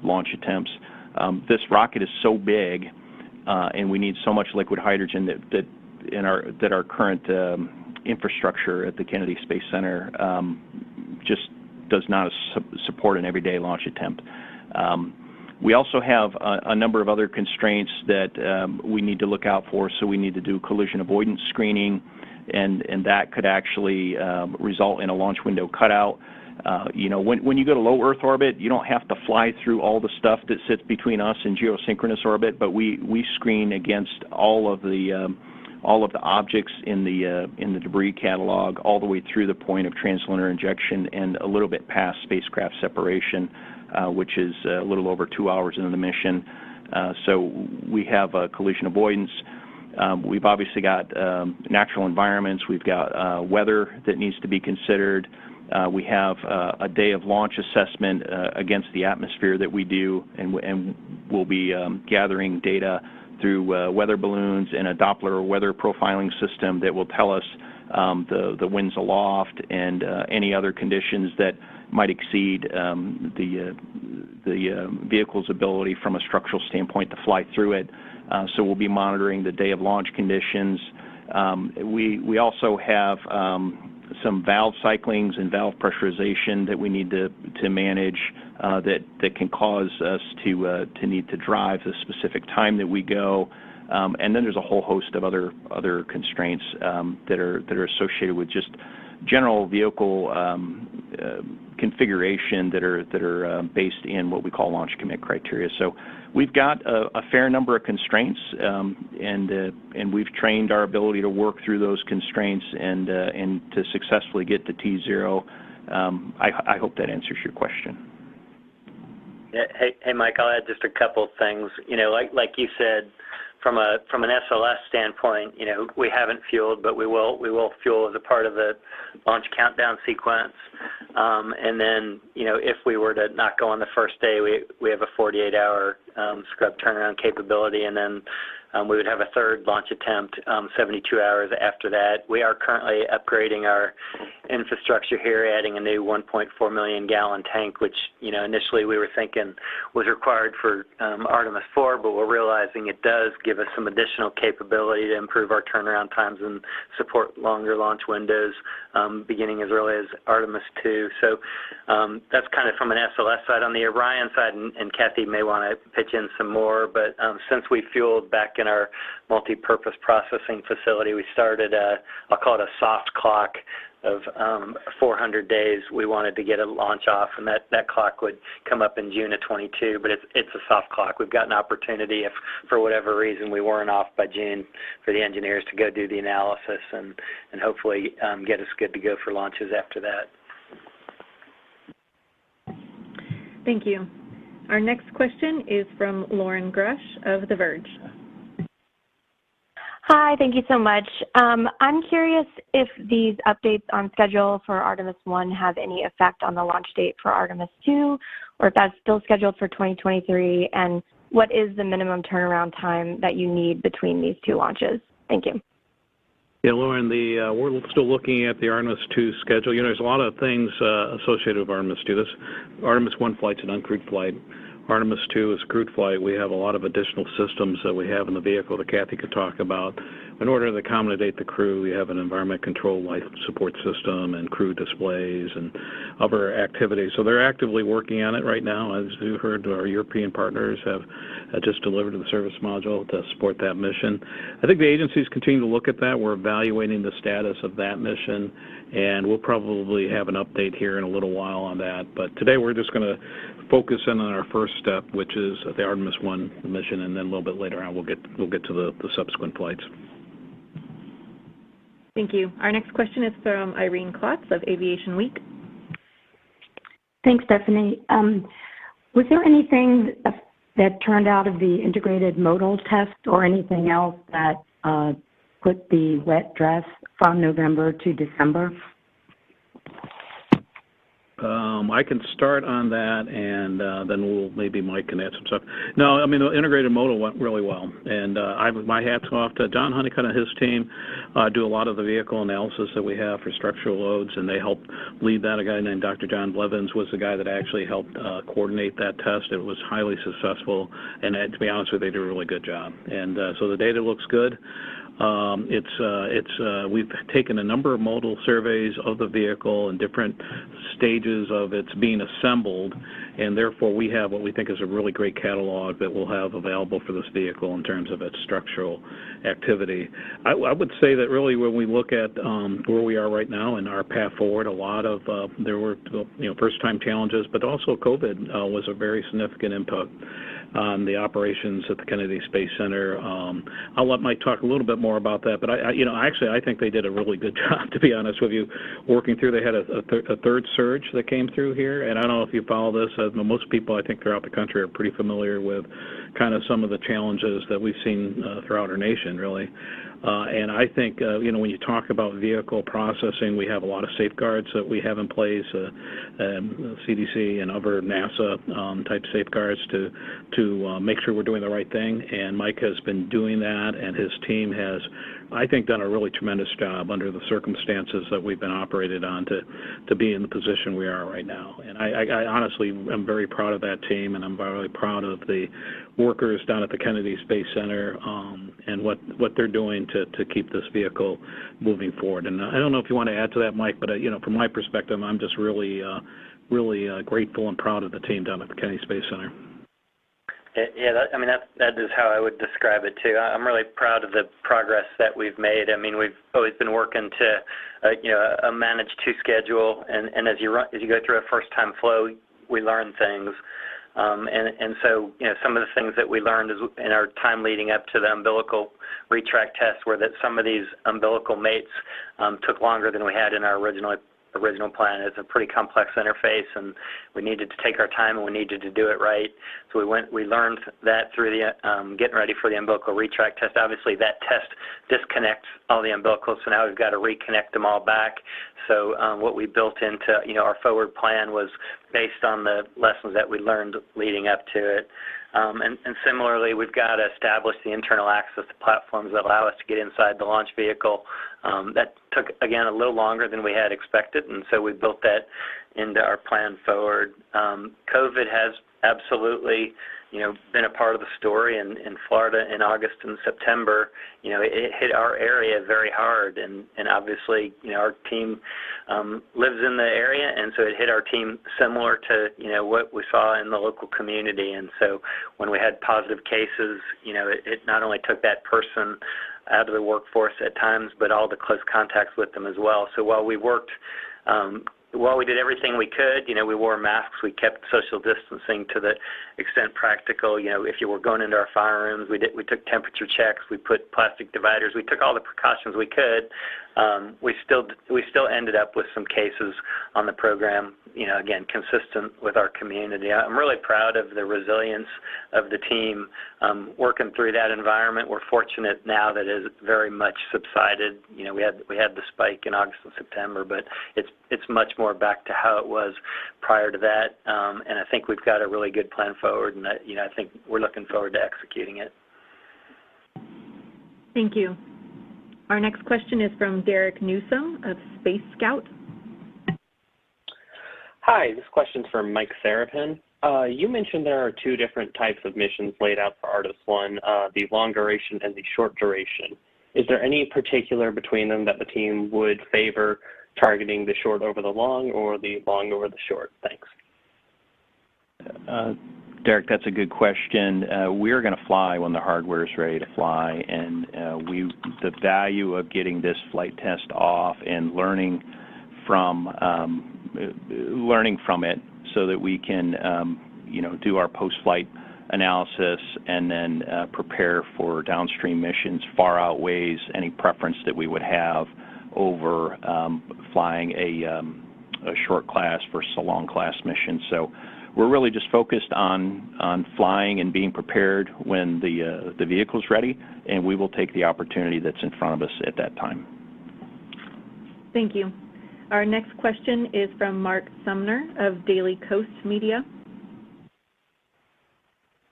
launch attempts. This rocket is so big, and we need so much liquid hydrogen that our current infrastructure at the Kennedy Space Center just does not support an everyday launch attempt. We also have a number of other constraints that we need to look out for. So we need to do collision avoidance screening, and that could actually result in a launch window cutout. When you go to low Earth orbit, you don't have to fly through all the stuff that sits between us and geosynchronous orbit, but we screen against all of the objects in the debris catalog, all the way through the point of translunar injection and a little bit past spacecraft separation, which is a little over 2 hours into the mission. So we have collision avoidance. We've obviously got natural environments. We've got weather that needs to be considered. We have a day of launch assessment against the atmosphere that we do, and we'll be gathering data through weather balloons and a Doppler weather profiling system that will tell us the winds aloft and any other conditions that might exceed the vehicle's ability from a structural standpoint to fly through it. So we'll be monitoring the day of launch conditions. We also have some valve cyclings and valve pressurization that we need to manage that can cause us to need to drive the specific time that we go. And then there's a whole host of other constraints that are associated with just general vehicle configuration that are based in what we call launch commit criteria. So we've got a fair number of constraints, and we've trained our ability to work through those constraints and to successfully get to T0. I hope that answers your question. Yeah, hey, Mike, I'll add just a couple things. You know, like you said, from an SLS standpoint, you know, we haven't fueled, but we will fuel as a part of the launch countdown sequence. And then, you know, if we were to not go on the first day, we have a 48-hour scrub turnaround capability, and then we would have a third launch attempt 72 hours after that. We are currently upgrading our infrastructure here, adding a new 1.4 million gallon tank, which, you know, initially we were thinking was required for Artemis 4, but we're realizing it does give us some additional capability to improve our turnaround times and support longer launch windows beginning as early as Artemis 2. So that's kind of from an SLS side. On the Orion side, and Cathy may want to pitch in some more, but since we fueled back in our multi-purpose processing facility, we started I'll call it a soft clock of 400 days. We wanted to get a launch off, and that clock would come up in June of 22, but it's a soft clock. We've got an opportunity if for whatever reason we weren't off by June for the engineers to go do the analysis and hopefully get us good to go for launches after that. Thank you. Our next question is from Lauren Grush of The Verge. Hi, thank you so much. I'm curious if these updates on schedule for Artemis 1 have any effect on the launch date for Artemis 2, or if that's still scheduled for 2023, and what is the minimum turnaround time that you need between these two launches? Thank you. Yeah, Lauren, we're still looking at the Artemis 2 schedule. You know, there's a lot of things associated with Artemis 2. This Artemis 1 flight's an uncrewed flight. Artemis 2 is a crewed flight. We have a lot of additional systems that we have in the vehicle that Cathy could talk about. In order to accommodate the crew, we have an environment control life support system and crew displays and other activities. So they're actively working on it right now. As you heard, our European partners have just delivered the service module to support that mission. I think the agencies continue to look at that. We're evaluating the status of that mission, and we'll probably have an update here in a little while on that. But today we're just going to focus in on our first step, which is the Artemis 1 mission, and then a little bit later on we'll get to the subsequent flights. Thank you. Our next question is from Irene Klotz of Aviation Week. Thanks, Stephanie. Was there anything that turned out of the integrated modal test or anything else that put the wet dress from November to December? I can start on that, and then maybe Mike can add some stuff. No, I mean, the integrated modal went really well, and my hat's off to John Honeycutt and his team. Do a lot of the vehicle analysis that we have for structural loads, and they helped lead that. A guy named Dr. John Blevins was the guy that actually helped coordinate that test. It was highly successful, and to be honest with you, they did a really good job. And so the data looks good. We've taken a number of modal surveys of the vehicle in different stages of its being assembled, and therefore we have what we think is a really great catalog that we'll have available for this vehicle in terms of its structural activity. I would say that really when we look at where we are right now and our path forward, a lot of there were first-time challenges, but also COVID was a very significant input. on the operations at the Kennedy Space Center. I'll let Mike talk a little bit more about that, but I think they did a really good job, to be honest with you, working through. They had a third surge that came through here, and I don't know if you follow this. Most people, I think, throughout the country are pretty familiar with kind of some of the challenges that we've seen throughout our nation, really. And I think, when you talk about vehicle processing, we have a lot of safeguards that we have in place, CDC and other NASA type safeguards to make sure we're doing the right thing. And Mike has been doing that, and his team has, I think, done a really tremendous job under the circumstances that we've been operated on to be in the position we are right now. And I honestly am very proud of that team, and I'm very proud of the workers down at the Kennedy Space Center and what they're doing to keep this vehicle moving forward. And I don't know if you want to add to that, Mike, but from my perspective, I'm just really grateful and proud of the team down at the Kennedy Space Center. Yeah, that is how I would describe it too. I'm really proud of the progress that we've made. I mean, we've always been working to, a managed to schedule, and as you go through a first-time flow, we learn things. And so, some of the things that we learned is in our time leading up to the umbilical retract test were that some of these umbilical mates took longer than we had in our original plan. It's a pretty complex interface, and we needed to take our time, and we needed to do it right. So we learned that through the getting ready for the umbilical retract test. Obviously, that test disconnects all the umbilicals, so now we've got to reconnect them all back. So what we built into our forward plan was based on the lessons that we learned leading up to it. And similarly, we've got to establish the internal access to platforms that allow us to get inside the launch vehicle. That took, again, a little longer than we had expected, and so we built that into our plan forward. COVID has absolutely, been a part of the story. In Florida in August and September, it hit our area very hard, and obviously, our team lives in the area, and so it hit our team similar to, what we saw in the local community. And so when we had positive cases, it not only took that person out of the workforce at times, but all the close contacts with them as well. So while we worked, while we did everything we could, we wore masks, we kept social distancing to the extent practical. If you were going into our fire rooms, we took temperature checks, we put plastic dividers, we took all the precautions we could. We still ended up with some cases on the program, again, consistent with our community. I'm really proud of the resilience of the team working through that environment. We're fortunate now that it has very much subsided. We had the spike in August and September, but it's much more back to how it was prior to that. And I think we've got a really good plan forward, and I think we're looking forward to executing it. Thank you. Our next question is from Derek Newsom of Space Scout. Hi, this question's from Mike Sarafin. You mentioned there are two different types of missions laid out for Artemis 1, the long duration and the short duration. Is there any particular between them that the team would favor, targeting the short over the long or the long over the short? Thanks. Derek, that's a good question. We're going to fly when the hardware is ready to fly, and the value of getting this flight test off and learning from it so that we can do our post-flight analysis and then prepare for downstream missions far outweighs any preference that we would have over flying a short class versus a long class mission. So we're really just focused on flying and being prepared when the vehicle's ready, and we will take the opportunity that's in front of us at that time. Thank you. Our next question is from Mark Sumner of Daily Coast Media.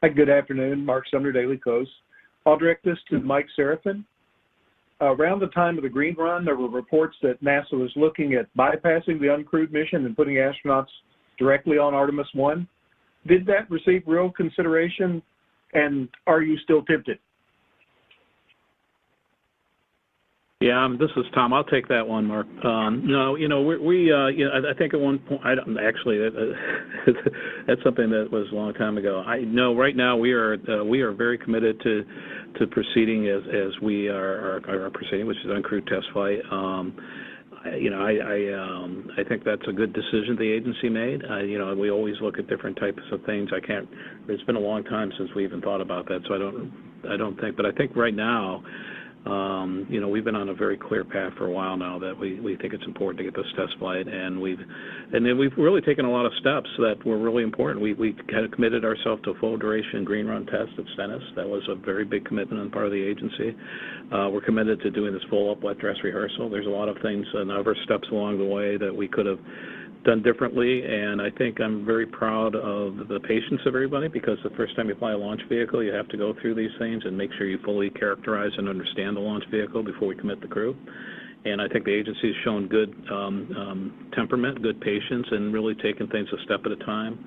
Hi, good afternoon. Mark Sumner, Daily Coast. I'll direct this to Mike Sarafin. Around the time of the Green Run, there were reports that NASA was looking at bypassing the uncrewed mission and putting astronauts directly on Artemis 1. Did that receive real consideration, and are you still tempted? Yeah, this is Tom. I'll take that one, Mark. No, I think at one point, that's something that was a long time ago. Right now we are very committed to proceeding as we are proceeding, which is uncrewed test flight. I think that's a good decision the agency made. We always look at different types of things. It's been a long time since we even thought about that, so I don't think. But I think right now, we've been on a very clear path for a while now that we think it's important to get this test flight, and then we've really taken a lot of steps that were really important. We had committed ourselves to a full duration green run test at Stennis. That was a very big commitment on the part of the agency. We're committed to doing this full up wet dress rehearsal. There's a lot of things and other steps along the way that we could have done differently, and I think I'm very proud of the patience of everybody, because the first time you fly a launch vehicle, you have to go through these things and make sure you fully characterize and understand the launch vehicle before we commit the crew. And I think the agency has shown good temperament, good patience, and really taken things a step at a time.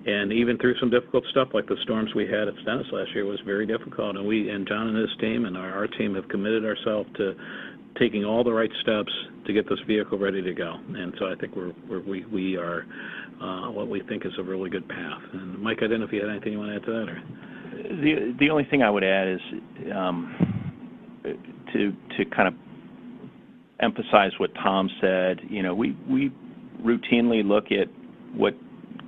And even through some difficult stuff like the storms we had at Stennis last year was very difficult, and John and his team and our team have committed ourselves to taking all the right steps to get this vehicle ready to go. And so I think we are what we think is a really good path. And Mike, I don't know if you had anything you want to add to that, or the only thing I would add is to kind of emphasize what Tom said. We routinely look at what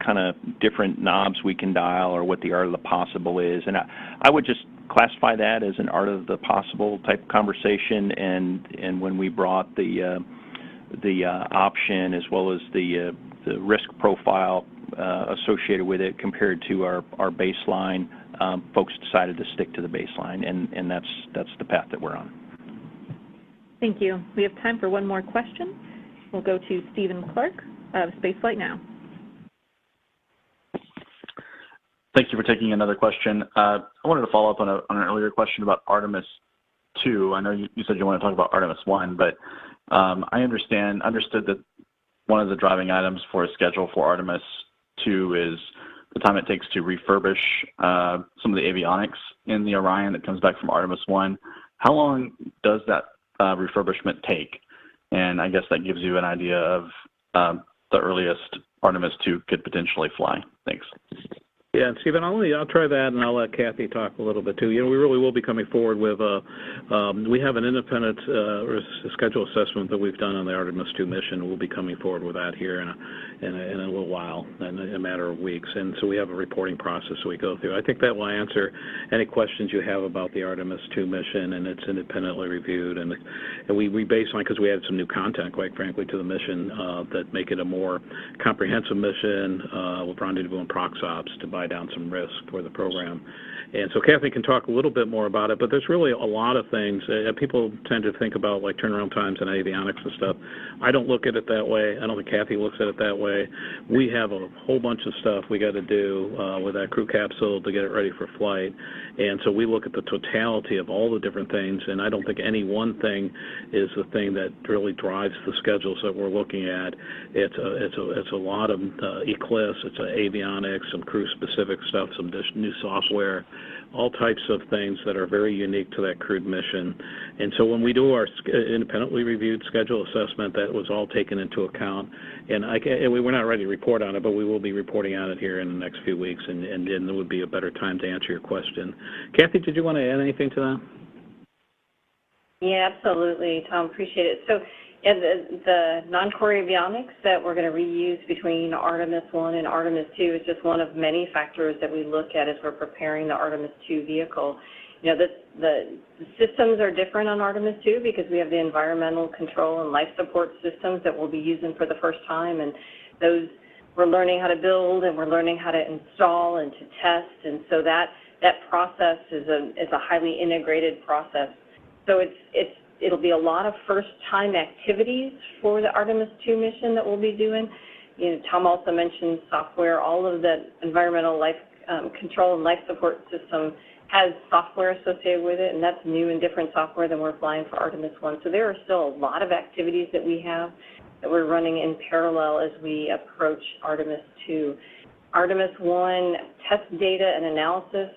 kind of different knobs we can dial or what the art of the possible is, and I would just classify that as an art of the possible type conversation. And when we brought the option as well as the risk profile associated with it compared to our baseline, folks decided to stick to the baseline, and that's the path that we're on. Thank you. We have time for one more question. We'll go to Stephen Clark of Spaceflight Now. Thank you for taking another question. I wanted to follow up on an earlier question about Artemis 2. I know you said you want to talk about Artemis 1, but I understood that one of the driving items for a schedule for Artemis 2 is the time it takes to refurbish some of the avionics in the Orion that comes back from Artemis 1. How long does that refurbishment take? And I guess that gives you an idea of the earliest Artemis 2 could potentially fly. Thanks. Yeah, and Stephen, I'll try that, and I'll let Cathy talk a little bit too. We really will be coming forward with we have an independent schedule assessment that we've done on the Artemis 2 mission. We'll be coming forward with that here in a little while, in a matter of weeks. And so we have a reporting process that we go through. I think that will answer any questions you have about the Artemis 2 mission, and it's independently reviewed. And we baseline, because we added some new content, quite frankly, to the mission that make it a more comprehensive mission with rendezvous and prox ops to buy down some risk for the program. And so Cathy can talk a little bit more about it, but there's really a lot of things. People tend to think about like turnaround times and avionics and stuff. I don't look at it that way. I don't think Cathy looks at it that way. We have a whole bunch of stuff we got to do with that crew capsule to get it ready for flight. And so we look at the totality of all the different things, and I don't think any one thing is the thing that really drives the schedules that we're looking at. It's a lot of eclipse, it's avionics, some crew-specific stuff, some new software, all types of things that are very unique to that crewed mission. And so when we do our independently reviewed schedule assessment, that was all taken into account. And we're not ready to report on it, but we will be reporting on it here in the next few weeks, and then there would be a better time to answer your question. Cathy, did you want to add anything to that? Yeah, absolutely, Tom. Appreciate it. So the non-core avionics that we're going to reuse between Artemis 1 and Artemis 2 is just one of many factors that we look at as we're preparing the Artemis 2 vehicle. The systems are different on Artemis 2 because we have the environmental control and life support systems that we'll be using for the first time, and those we're learning how to build and we're learning how to install and to test, and so that process is a highly integrated process. So it'll be a lot of first-time activities for the Artemis 2 mission that we'll be doing. Tom also mentioned software. All of the environmental life control and life support system has software associated with it, and that's new and different software than we're flying for Artemis 1. So there are still a lot of activities that we have that we're running in parallel as we approach Artemis 2. Artemis 1 test data and analysis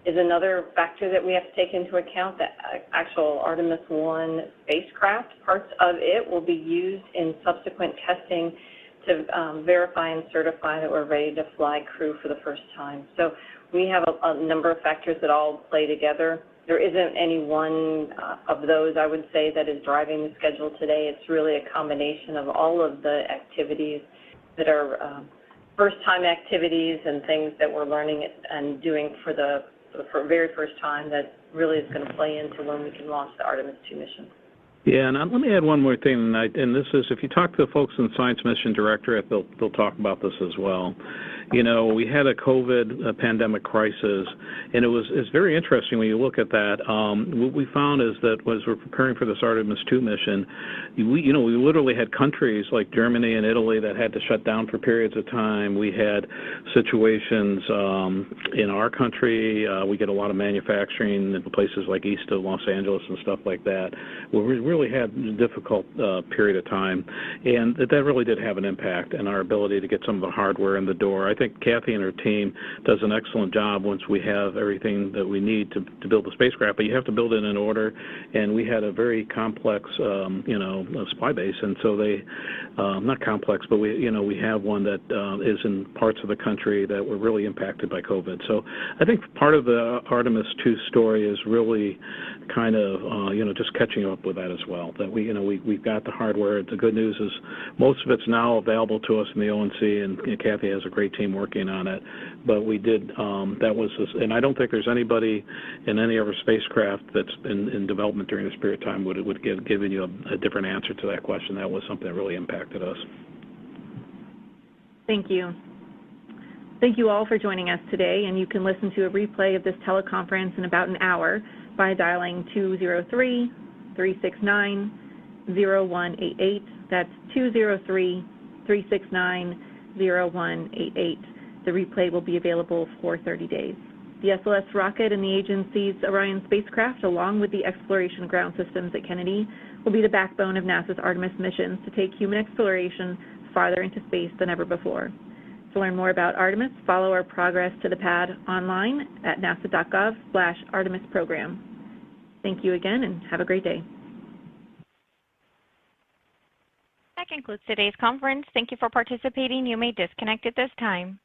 is another factor that we have to take into account. The actual Artemis 1 spacecraft, parts of it will be used in subsequent testing to verify and certify that we're ready to fly crew for the first time. So we have a number of factors that all play together there isn't any one of those, I would say, that is driving the schedule today. It's really a combination of all of the activities that are first-time activities and things that we're learning and doing for the very first time that really is going to play into when we can launch the Artemis II mission. Yeah, and let me add one more thing, and this is, if you talk to the folks in the Science Mission Directorate, they'll talk about this as well. You know, we had a COVID pandemic crisis, and it's very interesting when you look at that. What we found is that as we're preparing for this Artemis II mission, we literally had countries like Germany and Italy that had to shut down for periods of time. We had situations in our country. We get a lot of manufacturing in places like east of Los Angeles and stuff like that, where we really had a difficult period of time, and that really did have an impact on our ability to get some of the hardware in the door. I think Cathy and her team does an excellent job once we have everything that we need to build the spacecraft, but you have to build it in order, and we had a very complex, supply base, and so they, not complex, but we have one that is in parts of the country that were really impacted by COVID. So I think part of the Artemis II story is really kind of, just catching up with that as well, that we've got the hardware. The good news is most of it's now available to us in the ONC, and Cathy has a great team working on it. But we did, and I don't think there's anybody in any of our spacecraft that's been in development during this period of time would given you a different answer to that question. That was something that really impacted us. Thank you. Thank you all for joining us today, and you can listen to a replay of this teleconference in about an hour by dialing 203-369-0188. That's 203-369-0188. The replay will be available for 30 days. The SLS rocket and the agency's Orion spacecraft, along with the Exploration Ground Systems at Kennedy, will be the backbone of NASA's Artemis missions to take human exploration farther into space than ever before. To learn more about Artemis, follow our progress to the pad online at nasa.gov/Artemis program. Thank you again, and have a great day. That concludes today's conference. Thank you for participating. You may disconnect at this time.